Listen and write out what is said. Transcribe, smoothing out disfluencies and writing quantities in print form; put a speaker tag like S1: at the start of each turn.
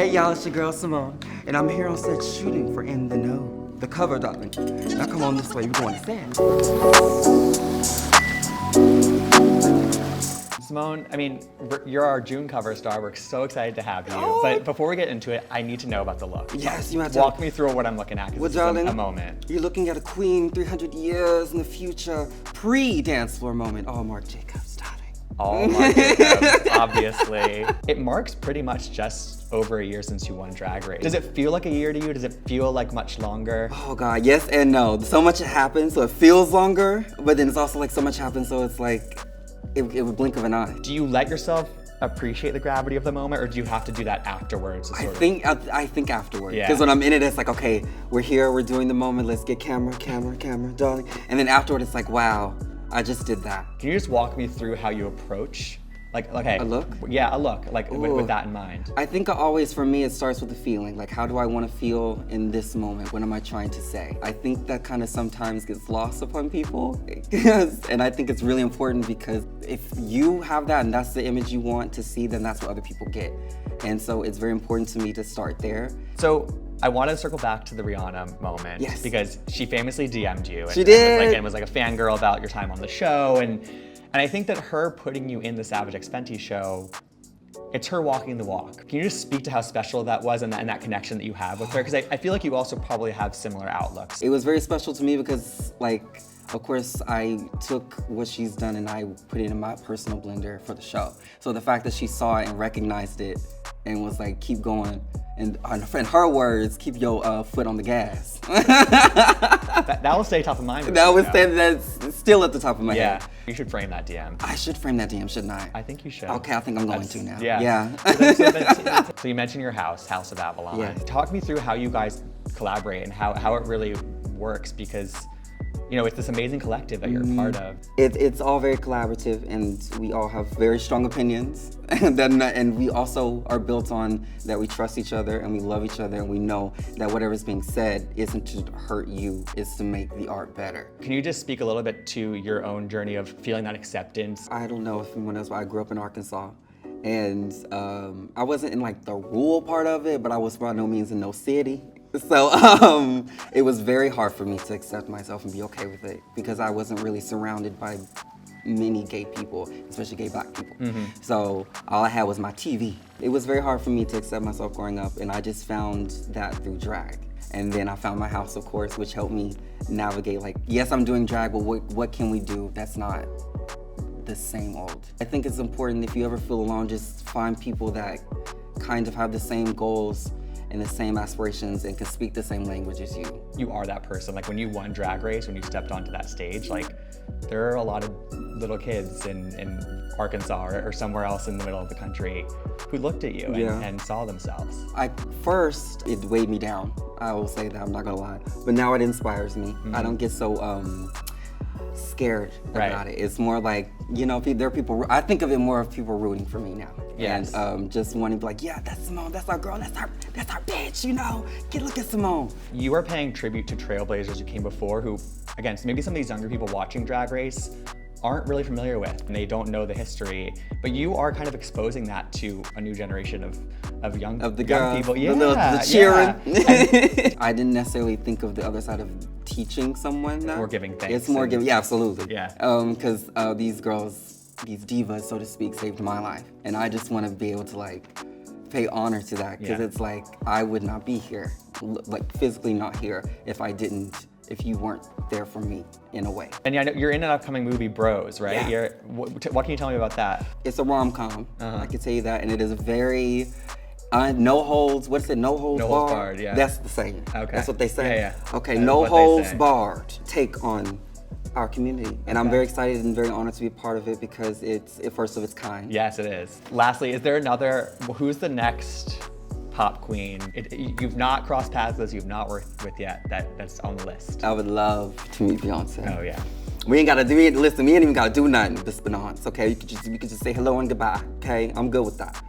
S1: Hey y'all, it's your girl Symone, and I'm here on set shooting for In the Know, the cover, darling. Now come on this way, we're going to set.
S2: Symone, I mean, you're our June cover star. We're so excited to have you.
S1: Oh.
S2: But before we get into it, I need to know about the look.
S1: Yes, you have to.
S2: Walk me through what I'm looking at, because this is a moment.
S1: You're looking at a queen 300 years in the future, pre-dance floor moment. Oh, Marc Jacobs, darling.
S2: Oh my goodness, obviously. It marks pretty much just over a year since you won Drag Race. Does it feel like a year to you? Does it feel like much longer?
S1: Oh God, yes and no. So much happens, so it feels longer, but then it's also like so much happens, so it's like, it would blink of an eye.
S2: Do you let yourself appreciate the gravity of the moment, or do you have to do that afterwards?
S1: I think afterwards.
S2: Yeah.
S1: Because when I'm in it, it's like, okay, we're here, we're doing the moment, let's get camera, darling. And then afterward, it's like, wow, I just did that.
S2: Can you just walk me through how you approach, like, okay.
S1: A look?
S2: Yeah, a look, like with that in mind.
S1: I think always, for me, it starts with the feeling. Like, how do I want to feel in this moment? What am I trying to say? I think that kind of sometimes gets lost upon people. And I think it's really important, because if you have that and that's the image you want to see, then that's what other people get. And so it's very important to me to start there.
S2: So I want to circle back to the Rihanna moment.
S1: Yes.
S2: Because she famously DM'd you.
S1: She did.
S2: And was like a fangirl about your time on the show. And I think that her putting you in the Savage X Fenty show, it's her walking the walk. Can you just speak to how special that was and that connection that you have with her? Because I feel like you also probably have similar outlooks.
S1: It was very special to me because, like, of course, I took what she's done and I put it in my personal blender for the show. So the fact that she saw it and recognized it and was like, keep going. And in her words, keep your foot on the gas.
S2: that will stay top of mind.
S1: That's still at the top of my head.
S2: Yeah, you should frame that DM.
S1: I should frame that DM, shouldn't I?
S2: I think you should.
S1: Okay, I think I'm going to now.
S2: Yeah. So you mentioned your house, House of Avalon.
S1: Yeah.
S2: Talk me through how you guys collaborate and how it really works, because you know, it's this amazing collective that you're a part of.
S1: It's all very collaborative, and we all have very strong opinions. And we also are built on that we trust each other and we love each other, and we know that whatever's being said isn't to hurt you, it's to make the art better.
S2: Can you just speak a little bit to your own journey of feeling that acceptance?
S1: I don't know if anyone knows, but I grew up in Arkansas. And I wasn't in like the rural part of it, but I was by no means in no city. So it was very hard for me to accept myself and be okay with it, because I wasn't really surrounded by many gay people, especially gay black people. So all I had was my TV. It was very hard for me to accept myself growing up, and I just found that through drag. And then I found my house, of course, which helped me navigate, like, yes, I'm doing drag, but what can we do that's not the same old? I think it's important, if you ever feel alone, just find people that kind of have the same goals and the same aspirations and can speak the same language as you.
S2: You are that person. Like when you won Drag Race, when you stepped onto that stage, like there are a lot of little kids in Arkansas or somewhere else in the middle of the country who looked at you and saw themselves.
S1: First, it weighed me down. I will say that, I'm not gonna lie. But now it inspires me. I don't get so scared about it. It's more like, you know, there are people, I think of it more of people rooting for me now.
S2: Yes.
S1: And just wanting to be like, yeah, that's Symone, that's our girl, that's our bitch, you know? Look at Symone.
S2: You are paying tribute to trailblazers who came before, who, again, maybe some of these younger people watching Drag Race aren't really familiar with, and they don't know the history, but you are kind of exposing that to a new generation of young people. Yeah,
S1: the cheering. Yeah. I didn't necessarily think of the other side of teaching someone that.
S2: More giving thanks.
S1: It's more giving, yeah, absolutely.
S2: Yeah.
S1: Because these girls, these divas, so to speak, saved my life. And I just want to be able to like pay honor to that, because it's like, I would not be here, like physically not here, if you weren't there for me in a way.
S2: And yeah, I know you're in an upcoming movie, Bros, right?
S1: Yeah.
S2: What can you tell me about that?
S1: It's a rom-com, I can tell you that, and it is a very, no holds barred?
S2: Yeah.
S1: That's the saying. Okay. That's what they say.
S2: Yeah.
S1: Okay, no holds barred take on our community. And I'm very excited and very honored to be part of it, because it's a first of its kind.
S2: Yes, it is. Lastly, is there who's the next pop queen you've not crossed paths with, you've not worked with yet, that's on the list?
S1: I would love to meet Beyonce.
S2: Oh yeah.
S1: We ain't gotta do it. Listen, we ain't even gotta do nothing. This Beyonce, okay? You could just say hello and goodbye, okay? I'm good with that.